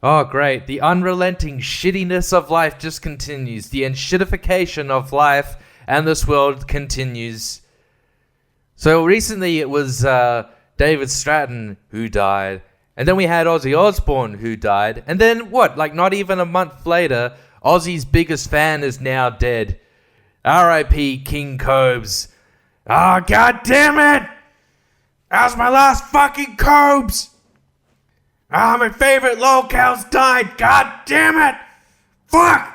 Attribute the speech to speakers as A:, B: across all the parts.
A: Oh, great. The unrelenting shittiness of life just continues. The enshittification of life and this world continues. So recently it was David Stratton who died. And then we had Ozzy Osbourne who died. And then what? Like not even a month later, Ozzy's biggest fan is now dead. R.I.P. King Cobes. Oh, god damn it! That was my last fucking Cobes! Ah, my favorite locals died! God damn it! Fuck!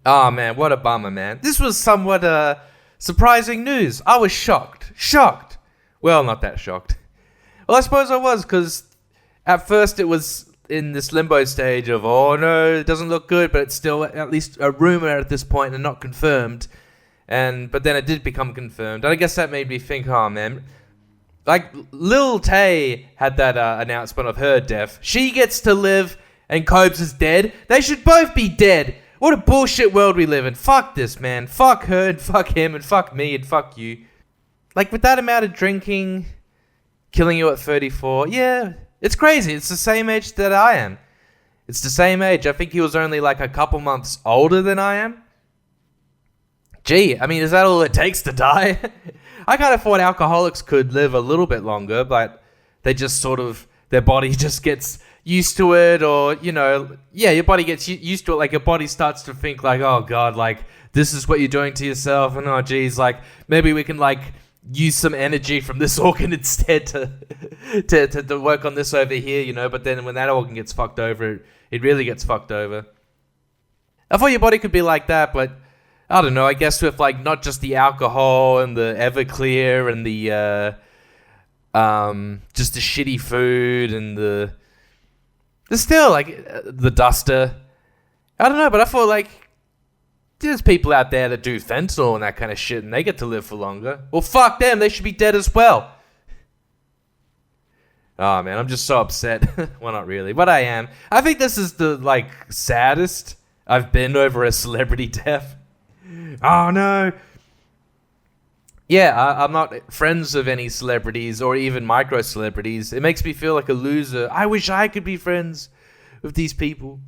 A: Oh man, what a bummer, man. This was somewhat surprising news. I was shocked. Shocked. Well, not that shocked. Well, I suppose I was, because at first it was in this limbo stage of, oh no, it doesn't look good, but it's still at least a rumor at this point and not confirmed. But then it did become confirmed. And I guess that made me think, oh man, like Lil Tay had that announcement of her death. She gets to live and Cobes is dead. They should both be dead. What a bullshit world we live in. Fuck this, man. Fuck her and fuck him and fuck me and fuck you. Like with that amount of drinking, killing you at 34, yeah, it's crazy. It's the same age that I am. It's the same age. I think he was only like a couple months older than I am. Gee, I mean, is that all it takes to die? I kind of thought alcoholics could live a little bit longer, but they just sort of, their body just gets used to it, or, you know, yeah, your body gets used to it. Like your body starts to think like, oh God, like this is what you're doing to yourself. And oh geez, like maybe we can like use some energy from this organ instead to work on this over here, you know. But then when that organ gets fucked over, it really gets fucked over. I thought your body could be like that, but I don't know, I guess with like not just the alcohol and the Everclear and the just the shitty food and the still like the duster. I don't know, but I thought like there's people out there that do fentanyl and that kind of shit and they get to live for longer. Well, fuck them, they should be dead as well. Oh man, I'm just so upset. Well, not really, but I am. I think this is the like saddest I've been over a celebrity death. Oh no. Yeah, I'm not friends of any celebrities or even micro celebrities. It makes me feel like a loser. I wish I could be friends with these people.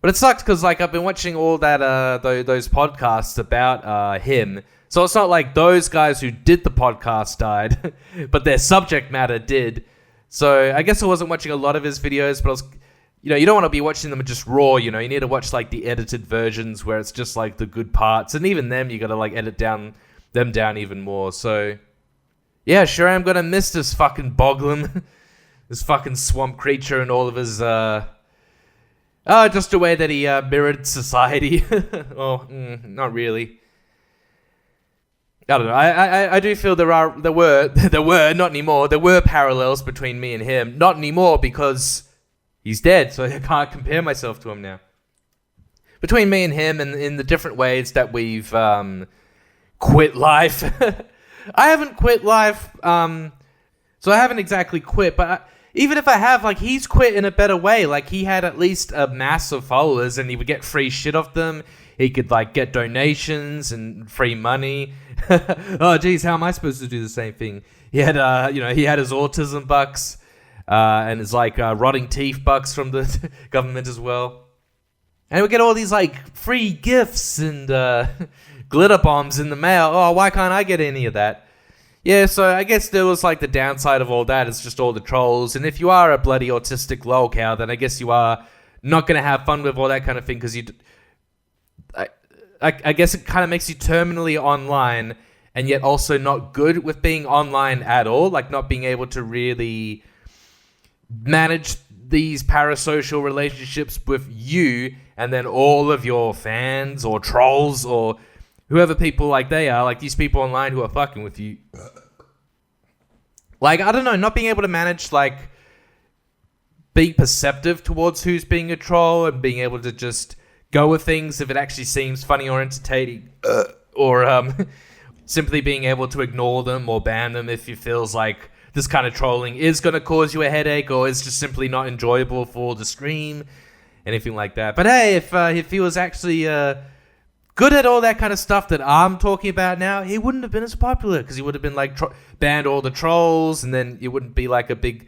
A: But it sucks because like I've been watching all that those podcasts about him. So it's not like those guys who did the podcast died, but their subject matter did. So I guess I wasn't watching a lot of his videos, but I was, you know, you don't want to be watching them just raw, you know. You need to watch like the edited versions where it's just like the good parts, and even them you got to like edit them down even more. So yeah, sure, I'm gonna miss this fucking Boglin, this fucking swamp creature, and all of his just the way that he mirrored society. Oh, not really. I don't know. I do feel there were not anymore. There were parallels between me and him. Not anymore because he's dead, so I can't compare myself to him now. Between me and him, and in the different ways that we've quit life. I haven't quit life, so I haven't exactly quit, but even if I have, like, he's quit in a better way. Like, he had at least a mass of followers, and he would get free shit off them. He could, like, get donations and free money. Oh, geez, how am I supposed to do the same thing? He had, he had his autism bucks, and his, like, rotting teeth bucks from the government as well. And we get all these, like, free gifts and glitter bombs in the mail. Oh, why can't I get any of that? Yeah, so I guess there was, like, the downside of all that. It's just all the trolls. And if you are a bloody autistic lolcow, then I guess you are not going to have fun with all that kind of thing, because I guess it kind of makes you terminally online and yet also not good with being online at all, like not being able to really manage these parasocial relationships with you and then all of your fans or trolls or whoever people like they are, like these people online who are fucking with you. Like, I don't know, not being able to manage, like, being perceptive towards who's being a troll and being able to just go with things if it actually seems funny or entertaining, or simply being able to ignore them or ban them if it feels like this kind of trolling is going to cause you a headache or is just simply not enjoyable for the stream, anything like that. But hey, if he was actually good at all that kind of stuff that I'm talking about now, he wouldn't have been as popular, because he would have been like banned all the trolls, and then it wouldn't be like a big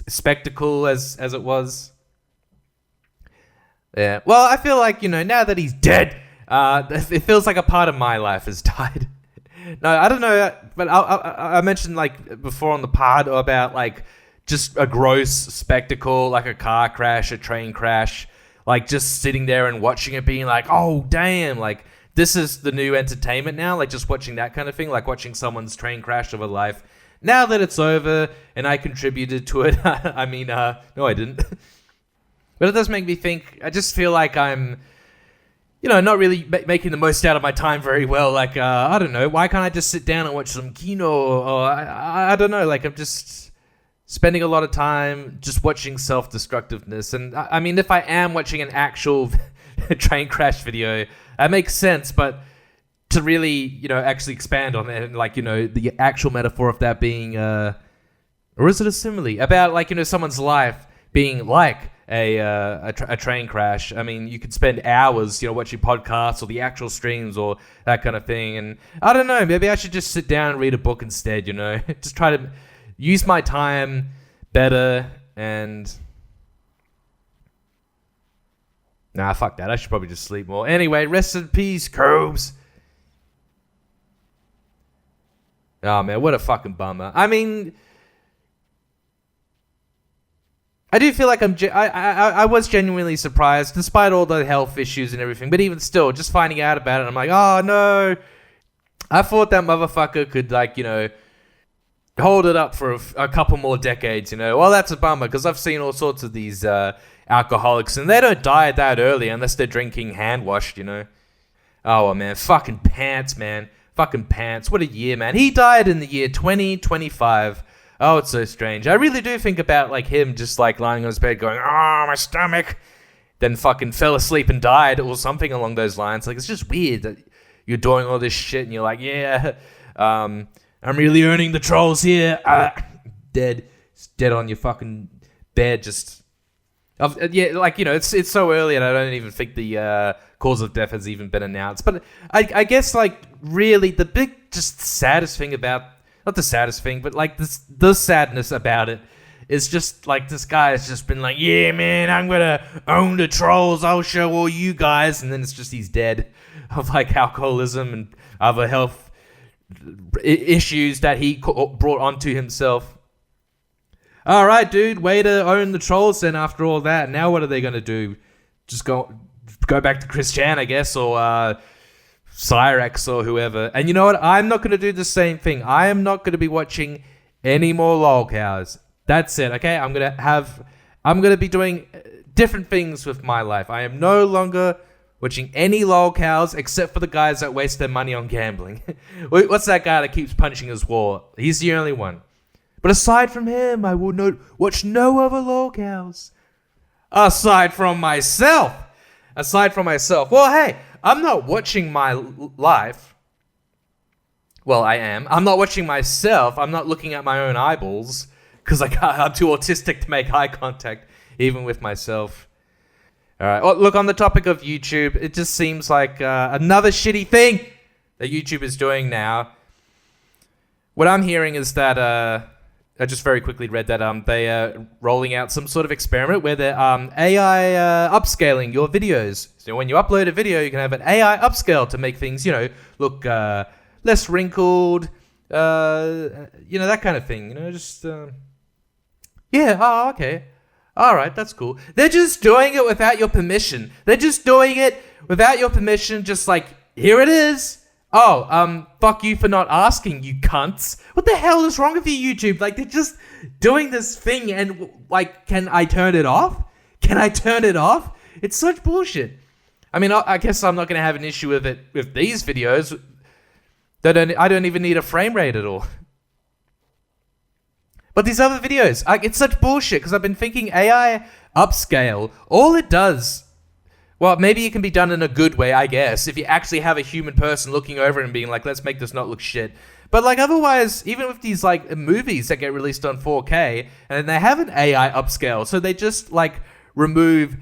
A: spectacle as it was. Yeah. Well, I feel like, now that he's dead, it feels like a part of my life has died. No, I don't know, but I mentioned like before on the pod about like just a gross spectacle, like a car crash, a train crash, like just sitting there and watching it being like, oh, damn, like this is the new entertainment now, like just watching that kind of thing, like watching someone's train crash of a life. Now that it's over and I contributed to it, I mean, no, I didn't. But it does make me think, I just feel like I'm, not really making the most out of my time very well. Like, I don't know, why can't I just sit down and watch some kino? Or I don't know, like I'm just spending a lot of time just watching self-destructiveness. And I mean, if I am watching an actual train crash video, that makes sense. But to really, actually expand on it, and like, the actual metaphor of that being, or is it a simile about like, someone's life being like a train crash. I mean, you could spend hours, watching podcasts or the actual streams or that kind of thing. And I don't know, maybe I should just sit down and read a book instead, just try to use my time better. And nah, fuck that. I should probably just sleep more. Anyway, rest in peace, Cobes. Oh man, what a fucking bummer. I mean, I do feel like I was genuinely surprised, despite all the health issues and everything. But even still, just finding out about it, I'm like, oh no. I thought that motherfucker could, like, hold it up for a couple more decades, Well, that's a bummer, because I've seen all sorts of these alcoholics, and they don't die that early unless they're drinking hand washed, Oh, well, man. Fucking pants, man. Fucking pants. What a year, man. He died in the year 2025. Oh, it's so strange. I really do think about, like, him just, like, lying on his bed going, oh, my stomach. Then fucking fell asleep and died or something along those lines. Like, it's just weird that you're doing all this shit and you're like, yeah, I'm really earning the trolls here. Dead. It's dead on your fucking bed. Just, yeah, like, it's so early and I don't even think the cause of death has even been announced. But I guess, like, really the big, just saddest thing about, not the saddest thing, but like the sadness about it is just like this guy has just been like, yeah, man, I'm gonna own the trolls. I'll show all you guys. And then it's just he's dead of like alcoholism and other health issues that he brought onto himself. All right, dude, way to own the trolls then after all that. Now what are they gonna do? Just go back to Christian, I guess, or Cyrex or whoever. And you know what? I'm not going to do the same thing. I am not going to be watching any more lol cows. That's it, okay? I'm going to be doing different things with my life. I am no longer watching any lol cows except for the guys that waste their money on gambling. What's that guy that keeps punching his wall? He's the only one. But aside from him, I will not watch no other lol cows. Aside from myself. Well, hey, I'm not watching my life. Well, I am. I'm not watching myself. I'm not looking at my own eyeballs because I'm too autistic to make eye contact, even with myself. All right. Well, look, on the topic of YouTube, it just seems like another shitty thing that YouTube is doing now. What I'm hearing is that I just very quickly read that they are rolling out some sort of experiment where they're AI upscaling your videos. So when you upload a video, you can have an AI upscale to make things, look less wrinkled, that kind of thing. Just yeah. Oh, okay. All right, that's cool. They're just doing it without your permission. Just like, here it is. Oh, fuck you for not asking, you cunts. What the hell is wrong with you, YouTube? Like, they're just doing this thing and, like, can I turn it off? It's such bullshit. I mean, I guess I'm not going to have an issue with it with these videos. I don't even need a frame rate at all. But these other videos, it's such bullshit because I've been thinking AI upscale, all it does... Well, maybe it can be done in a good way, I guess, if you actually have a human person looking over it and being like, let's make this not look shit. But, like, otherwise, even with these, like, movies that get released on 4K, and they have an AI upscale, so they just, like, remove,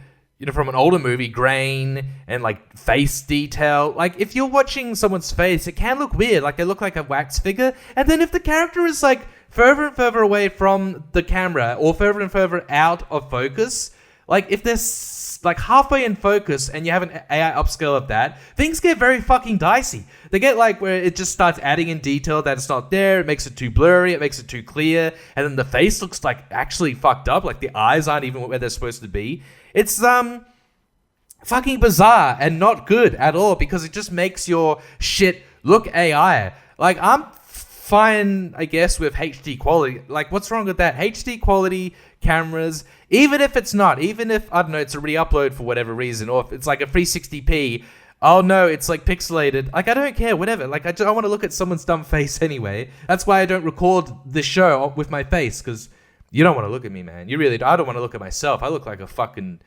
A: from an older movie, grain and, like, face detail. Like, if you're watching someone's face, it can look weird. Like, they look like a wax figure. And then if the character is, like, further and further away from the camera or further and further out of focus. Like, if there's like halfway in focus and you have an AI upscale of that, things get very fucking dicey. They get like where it just starts adding in detail that it's not there. It makes it too blurry. It makes it too clear. And then the face looks like actually fucked up. Like the eyes aren't even where they're supposed to be. It's fucking bizarre and not good at all because it just makes your shit look AI. Like, I'm fine, I guess, with HD quality. Like, what's wrong with that? HD quality cameras, even if it's not, even if, I don't know, it's a re-upload for whatever reason, or if it's like a 360p, oh no, it's like pixelated. Like, I don't care, whatever. Like, I want to look at someone's dumb face anyway. That's why I don't record this show with my face, because you don't want to look at me, man. You really don't. I don't want to look at myself. I look like a fucking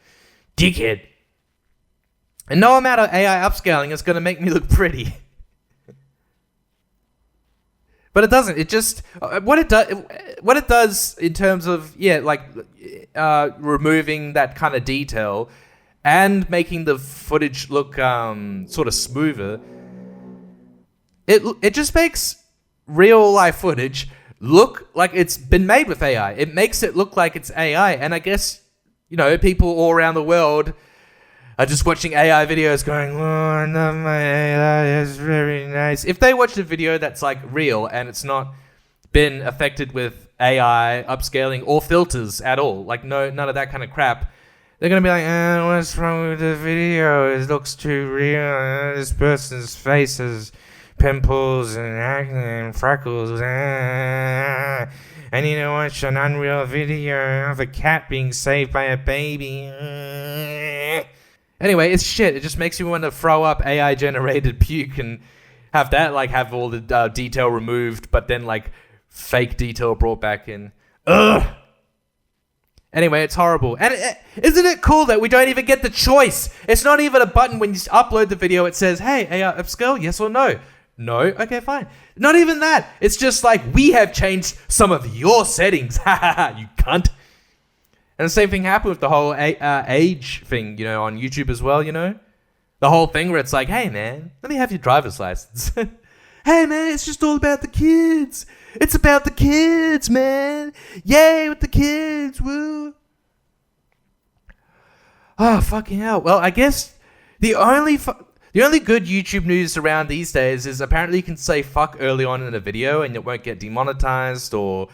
A: dickhead. And no amount of AI upscaling is going to make me look pretty. But it doesn't. It just what it does in terms of removing that kind of detail and making the footage look sort of smoother. It just makes real life footage look like it's been made with AI. It makes it look like it's AI, and I guess people all around the world are just watching AI videos going, oh, I love my AI, it's very nice. If they watch a video that's like real and it's not been affected with AI, upscaling, or filters at all, like none of that kind of crap, they're going to be like, what's wrong with the video? It looks too real. This person's face has pimples and acne and freckles. I need to watch an unreal video of a cat being saved by a baby. Anyway, it's shit. It just makes you want to throw up AI-generated puke and have all the detail removed, but then like fake detail brought back in. Ugh. Anyway, it's horrible. And isn't it cool that we don't even get the choice? It's not even a button when you upload the video. It says, hey, AI upscale, yes or no? No? Okay, fine. Not even that. It's just like, we have changed some of your settings. Ha ha ha, you cunt. And the same thing happened with the whole age thing, on YouTube as well, The whole thing where it's like, hey, man, let me have your driver's license. Hey, man, it's just all about the kids. It's about the kids, man. Yay with the kids, woo. Oh, fucking hell. Well, I guess the only good YouTube news around these days is apparently you can say fuck early on in a video and it won't get demonetized or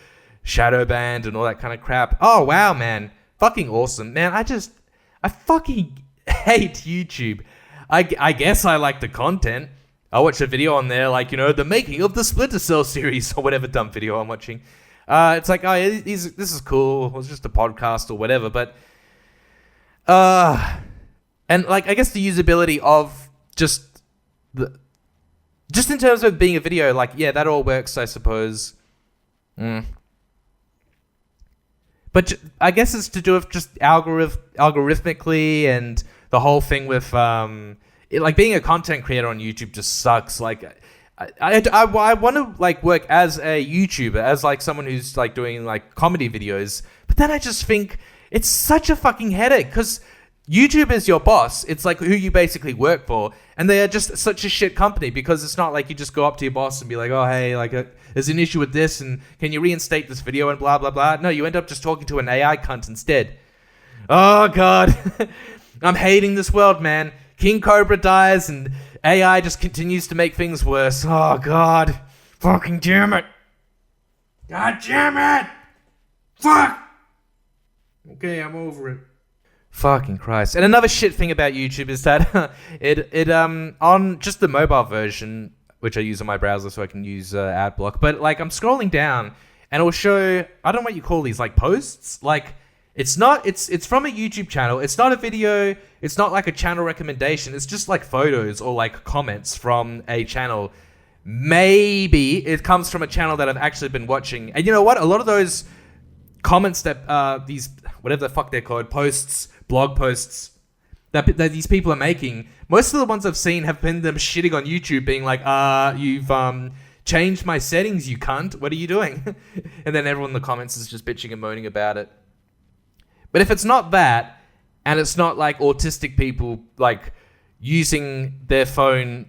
A: shadow banned and all that kind of crap. Oh, wow, man. Fucking awesome. Man, I fucking hate YouTube. I guess I like the content. I watch a video on there like, the making of the Splinter Cell series or whatever dumb video I'm watching. It's like, oh, this is cool. It's just a podcast or whatever. But, and like, I guess the usability of just in terms of being a video, like, yeah, that all works, I suppose. But I guess it's to do with just algorithmically, and the whole thing with like being a content creator on YouTube just sucks. Like I want to like work as a YouTuber, as like someone who's like doing like comedy videos, but then I just think it's such a fucking headache because YouTube is your boss. It's like who you basically work for, and they are just such a shit company because it's not like you just go up to your boss and be like, oh, hey, like there's an issue with this and can you reinstate this video and blah, blah, blah. No, you end up just talking to an AI cunt instead. Oh, God. I'm hating this world, man. KingCobra dies and AI just continues to make things worse. Oh, God. Fucking damn it. God damn it. Fuck. Okay, I'm over it. Fucking Christ. And another shit thing about YouTube is that it on just the mobile version, which I use on my browser so I can use ad block, but like I'm scrolling down and it'll show, I don't know what you call these, like posts. Like it's from a YouTube channel. It's not a video. It's not like a channel recommendation. It's just like photos or like comments from a channel. Maybe it comes from a channel that I've actually been watching. And you know what? A lot of those comments that these, whatever the fuck they're called, posts, blog posts that these people are making, most of the ones I've seen have been them shitting on YouTube, being like, you've changed my settings, you cunt. What are you doing? And then everyone in the comments is just bitching and moaning about it. But if it's not that, and it's not like autistic people like using their phone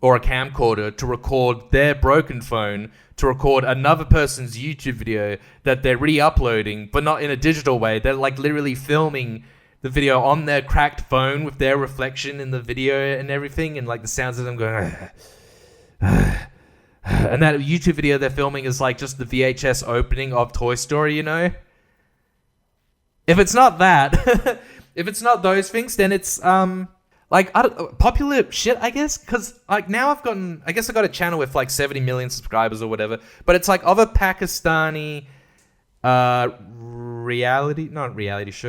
A: or a camcorder to record their broken phone to record another person's YouTube video that they're re-uploading, but not in a digital way. They're like literally filming the video on their cracked phone with their reflection in the video and everything, and like the sounds of them going and that YouTube video they're filming is like just the VHS opening of Toy Story, you know? If it's not that, if it's not those things, then it's like popular shit, I guess, because like now I guess I got a channel with like 70 million subscribers or whatever, but it's like of a Pakistani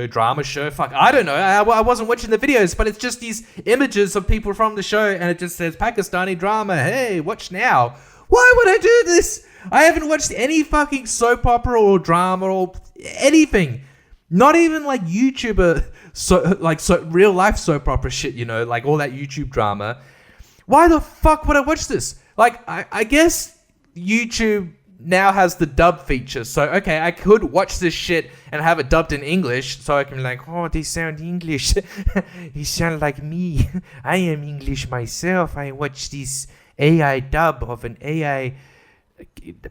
A: drama show. Fuck, I don't know. I wasn't watching the videos, but it's just these images of people from the show, and it just says Pakistani drama. Hey, watch now. Why would I do this? I haven't watched any fucking soap opera or drama or anything. Not even like YouTuber, so real life soap opera shit, you know, like all that YouTube drama. Why the fuck would I watch this? Like, I guess YouTube now has the dub feature. So, okay, I could watch this shit and have it dubbed in English. So I can be like, oh, they sound English. They sound like me. I am English myself. I watch this AI dub of an AI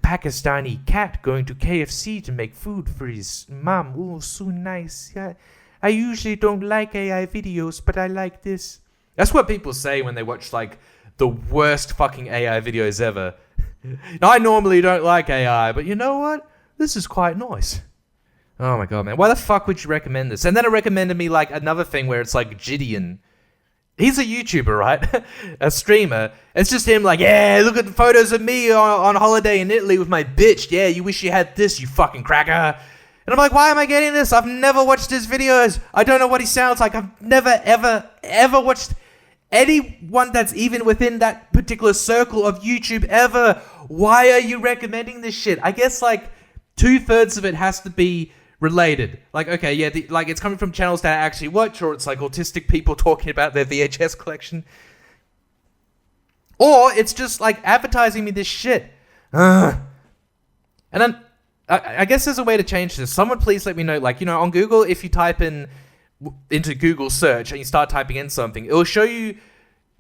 A: Pakistani cat going to KFC to make food for his mom. Oh, so nice. Yeah. I usually don't like AI videos, but I like this. That's what people say when they watch like the worst fucking AI videos ever. I normally don't like AI, but you know what? This is quite nice. Oh my god, man. Why the fuck would you recommend this? And then it recommended me like another thing where it's like Gideon. He's a YouTuber, right? A streamer. It's just him like, yeah, look at the photos of me on holiday in Italy with my bitch. Yeah, you wish you had this, you fucking cracker. And I'm like, why am I getting this? I've never watched his videos. I don't know what he sounds like. I've never, ever watched anyone that's even within that particular circle of YouTube ever. Why are you recommending this shit? I guess like 2/3 of it has to be related. Like, okay, yeah, like it's coming from channels that I actually watch, or it's like autistic people talking about their VHS collection. Or it's just like advertising me this shit. And then I guess there's a way to change this. Someone please let me know, like, you know, on Google, if you type into Google search and you start typing in something, it will show you,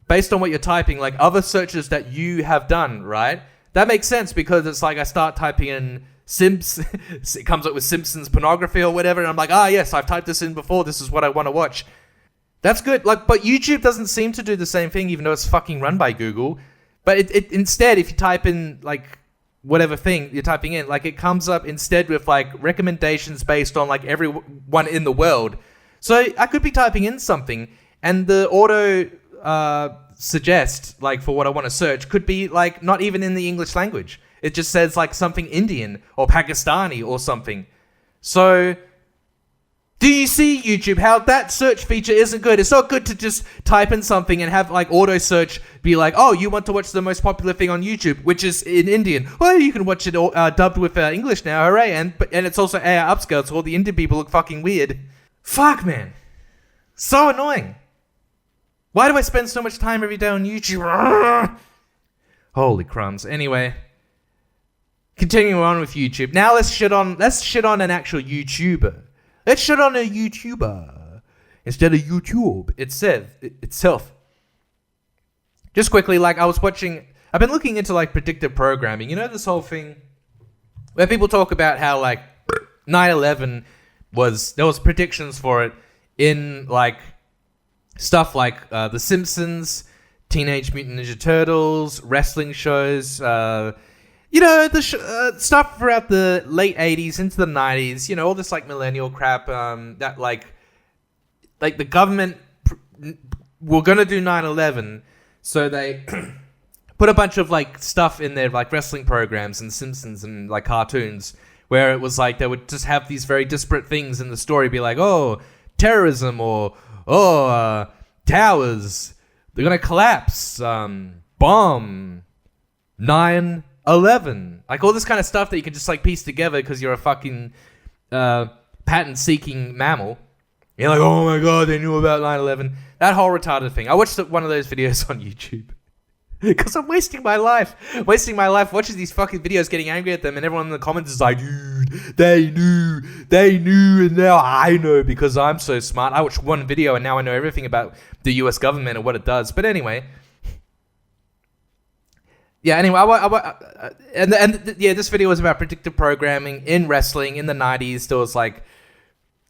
A: based on what you're typing, like other searches that you have done, right? That makes sense because it's like I start typing in it comes up with Simpsons pornography or whatever, and I'm like, yes, I've typed this in before, this is what I want to watch. That's good. Like, but YouTube doesn't seem to do the same thing, even though it's fucking run by Google. But it instead, if you type in like whatever thing you're typing in, like it comes up instead with like recommendations based on like everyone in the world. So I could be typing in something, and the auto suggest like for what I want to search could be like not even in the English language. It just says like something Indian or Pakistani or something. So do you see, YouTube, how that search feature isn't good? It's not good to just type in something and have like auto search be like, oh, you want to watch the most popular thing on YouTube, which is in Indian. Well, you can watch it dubbed with English now, hooray. And it's also AI Upscaling, so all the Indian people look fucking weird. Fuck, man. So annoying. Why do I spend so much time every day on YouTube? Holy crumbs. Anyway, continuing on with YouTube. Now let's shit on an actual YouTuber. Let's shit on a YouTuber instead of YouTube itself. Just quickly, like I've been looking into like predictive programming. You know this whole thing where people talk about how like 9/11 there was predictions for it in like stuff like The Simpsons, Teenage Mutant Ninja Turtles, wrestling shows, you know, the stuff throughout the late 80s into the 90s, you know, all this like millennial crap, that like the government were going to do 9/11, so they put a bunch of like stuff in their like wrestling programs and Simpsons and like cartoons where it was like they would just have these very disparate things in the story, be like, oh, terrorism, or towers, they're going to collapse, bomb, 9/11, like all this kind of stuff that you can just like piece together because you're a fucking patent-seeking mammal. You're like, oh my god, they knew about 9/11. That whole retarded thing. I watched one of those videos on YouTube because I'm wasting my life watching these fucking videos, getting angry at them, and everyone in the comments is like, dude, they knew, and now I know because I'm so smart. I watched one video and now I know everything about the US government and what it does. But anyway, yeah, anyway, this video was about predictive programming in wrestling in the 90s. There was like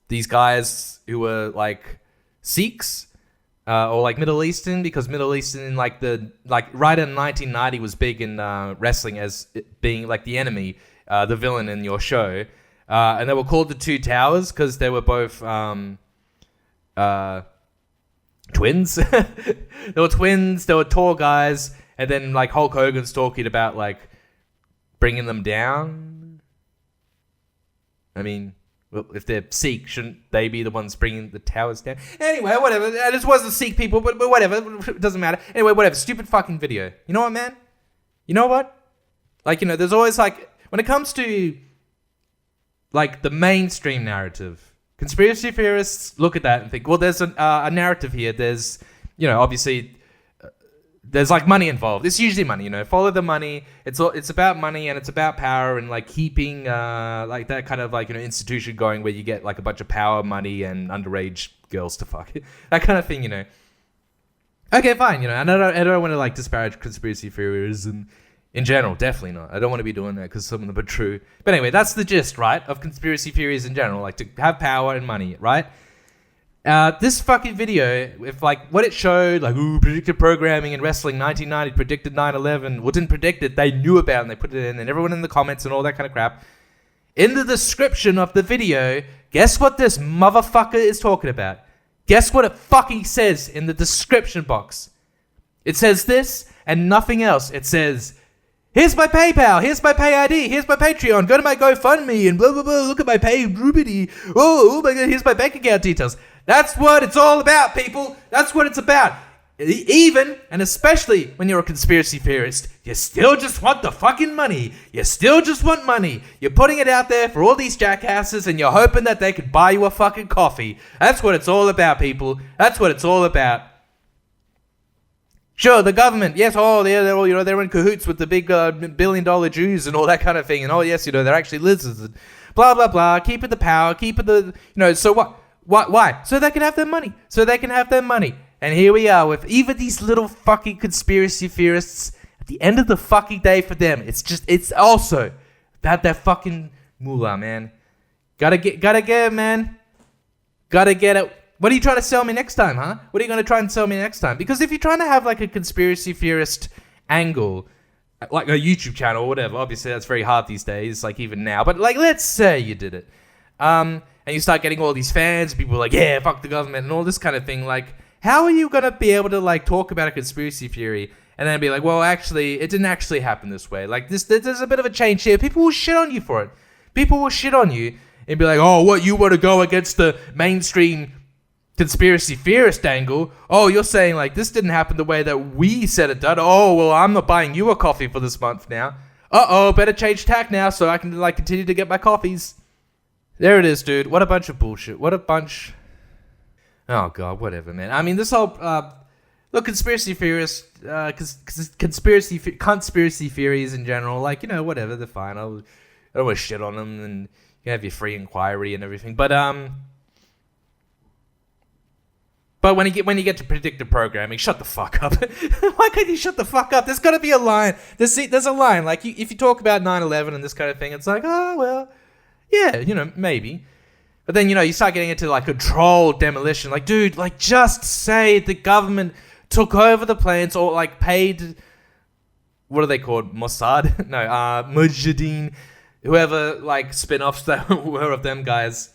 A: these guys who were like Sikhs or like Middle Eastern, because Middle Eastern right in 1990 was big in wrestling as it being like the enemy, the villain in your show, and they were called the Two Towers because they were both twins. They were twins. They were tall guys. And then, like, Hulk Hogan's talking about, like, bringing them down. I mean, well, if they're Sikh, shouldn't they be the ones bringing the towers down? Anyway, whatever. This wasn't Sikh people, but whatever. It doesn't matter. Anyway, whatever. Stupid fucking video. You know what, man? You know what? Like, you know, there's always, like, when it comes to, like, the mainstream narrative, conspiracy theorists look at that and think, well, there's a narrative here. There's, you know, obviously... there's like money involved. It's usually money, you know. Follow the money. It's about money and it's about power and like keeping like that kind of like, you know, institution going where you get like a bunch of power, money, and underage girls to fuck. That kind of thing, you know. Okay, fine, you know. And I don't want to like disparage conspiracy theories and in general, definitely not. I don't want to be doing that because some of them are true. But anyway, that's the gist, right, of conspiracy theories in general, like to have power and money, right? This fucking video, if like what it showed, like, ooh, predictive programming in wrestling 1990 predicted 9/11. Well, didn't predict it, they knew about it and they put it in, and everyone in the comments and all that kind of crap. In the description of the video, guess what this motherfucker is talking about? Guess what it fucking says in the description box? It says this and nothing else. It says, here's my PayPal, here's my Pay ID, here's my Patreon, go to my GoFundMe and blah, blah, blah, look at my Pay Rubity. Oh my God, here's my bank account details. That's what it's all about, people. That's what it's about. Even, and especially when you're a conspiracy theorist, you still just want the fucking money. You still just want money. You're putting it out there for all these jackasses and you're hoping that they could buy you a fucking coffee. That's what it's all about, people. That's what it's all about. Sure, the government, yes, they're all, you know, they're in cahoots with the big $1 billion Jews and all that kind of thing. And oh, yes, you know, they're actually lizards and blah, blah, blah. Keep it the power, keep it the, you know, so what? Why? So they can have their money. And here we are with even these little fucking conspiracy theorists. At the end of the fucking day for them, it's also about that fucking moolah, man. Gotta get it, man. Gotta get it. What are you trying to sell me next time, huh? What are you going to try and sell me next time? Because if you're trying to have like a conspiracy theorist angle, like a YouTube channel or whatever, obviously that's very hard these days, like even now. But like, let's say you did it. And you start getting all these fans, people are like, yeah, fuck the government and all this kind of thing. Like, how are you going to be able to like talk about a conspiracy theory and then be like, well, actually, it didn't actually happen this way. Like, there's a bit of a change here. People will shit on you for it. People will shit on you and be like, oh, what, you want to go against the mainstream conspiracy theorist angle? Oh, you're saying like this didn't happen the way that we said it did. Oh, well, I'm not buying you a coffee for this month now. Uh-oh, better change tack now so I can like continue to get my coffees. There it is, dude. What a bunch of bullshit. What a bunch. Oh, God, whatever, man. I mean, this whole... look, conspiracy theorists... conspiracy theories in general, like, you know, whatever, they're fine. I don't want to shit on them, and you can have your free inquiry and everything. But when you get to predictive programming, shut the fuck up. Why can't you shut the fuck up? There's got to be a line. There's a line. Like, if you talk about 9/11 and this kind of thing, it's like, oh, well... yeah, you know, maybe. But then, you know, you start getting into, like, controlled demolition. Like, dude, like, just say the government took over the planes or, like, paid... what are they called? Mossad? No, Mujahideen. Whoever, like, spin-offs that were of them guys.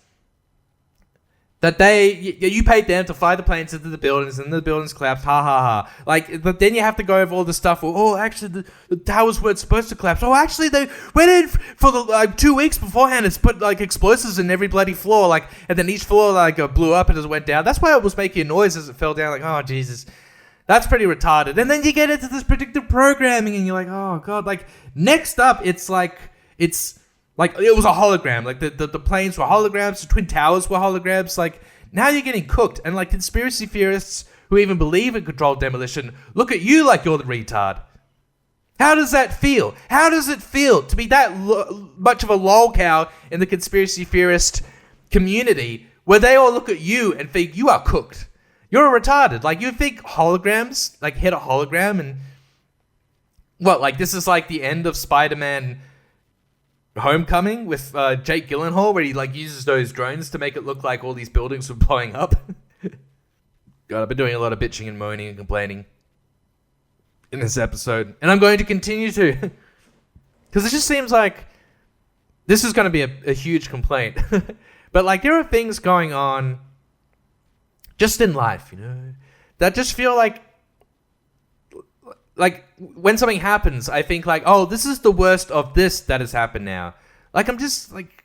A: That you paid them to fly the planes into the buildings and the buildings collapsed, ha ha ha. Like, but then you have to go over all the stuff. Oh, actually, the towers weren't supposed to collapse. Oh, actually, they went in for the, like, 2 weeks beforehand and put, like, explosives in every bloody floor. Like, and then each floor, like, blew up and it went down. That's why it was making a noise as it fell down. Like, oh, Jesus. That's pretty retarded. And then you get into this predictive programming and you're like, oh, God. Like, next up, it's like, like, it was a hologram. Like, the planes were holograms. The Twin Towers were holograms. Like, now you're getting cooked. And, like, conspiracy theorists who even believe in controlled demolition look at you like you're the retard. How does that feel? How does it feel to be that much of a lolcow in the conspiracy theorist community where they all look at you and think you are cooked? You're retarded. Like, you think holograms, like, hit a hologram and What, like this is like the end of Spider-Man Homecoming with Jake Gyllenhaal, where he like uses those drones to make it look like all these buildings were blowing up. God, I've been doing a lot of bitching and moaning and complaining in this episode, and I'm going to continue to, because it just seems like this is going to be a huge complaint. But like there are things going on just in life, you know, that just feel like when something happens, I think like, oh, this is the worst of this that has happened now. Like I'm just like,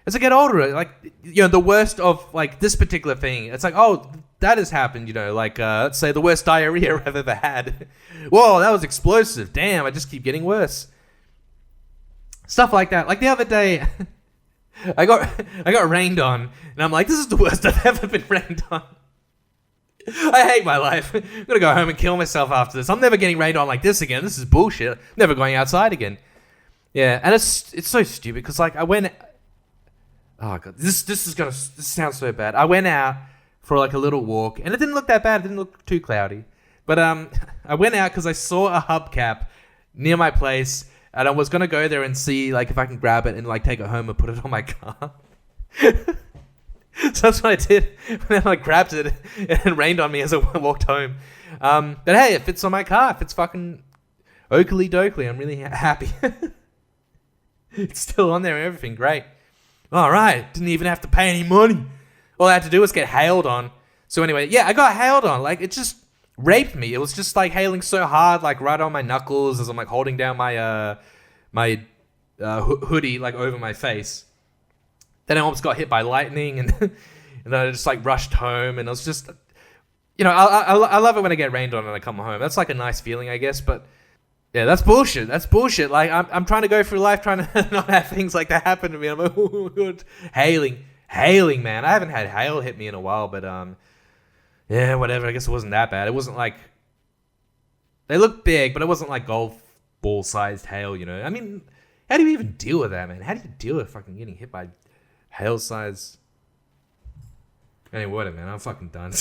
A: as I get older, like, you know, the worst of like this particular thing, it's like, oh, that has happened, you know, like let's say the worst diarrhea I've ever had. Whoa, that was explosive. Damn, I just keep getting worse. Stuff like that. Like the other day, I got rained on, and I'm like, this is the worst I've ever been rained on. I hate my life. I'm gonna go home and kill myself after this. I'm never getting rained on like this again. This is bullshit. Never going outside again. Yeah, and it's so stupid because like I went. Oh god, this sounds so bad. I went out for like a little walk, and it didn't look that bad. It didn't look too cloudy, but I went out because I saw a hubcap near my place, and I was gonna go there and see like if I can grab it and like take it home and put it on my car. So that's what I did. When I grabbed it, and it rained on me as I walked home. But hey, it fits on my car. It fits fucking oakley dokley. I'm really happy. It's still on there and everything. Great. All right. Didn't even have to pay any money. All I had to do was get hailed on. So anyway, yeah, I got hailed on. Like, it just raped me. It was just like hailing so hard, like right on my knuckles as I'm like holding down my hoodie like over my face. Then I almost got hit by lightning, and and I just like rushed home, and it was just, you know, I love it when I get rained on and I come home. That's like a nice feeling, I guess. But yeah, that's bullshit. That's bullshit. Like I'm trying to go through life trying to not have things like that happen to me. I'm like, oh, good. Hailing, man. I haven't had hail hit me in a while, but yeah, whatever. I guess it wasn't that bad. It wasn't like, they looked big, but it wasn't like golf ball sized hail. You know, I mean, how do you even deal with that, man? How do you deal with fucking getting hit by hail size? Anyway, whatever, man. I'm fucking done.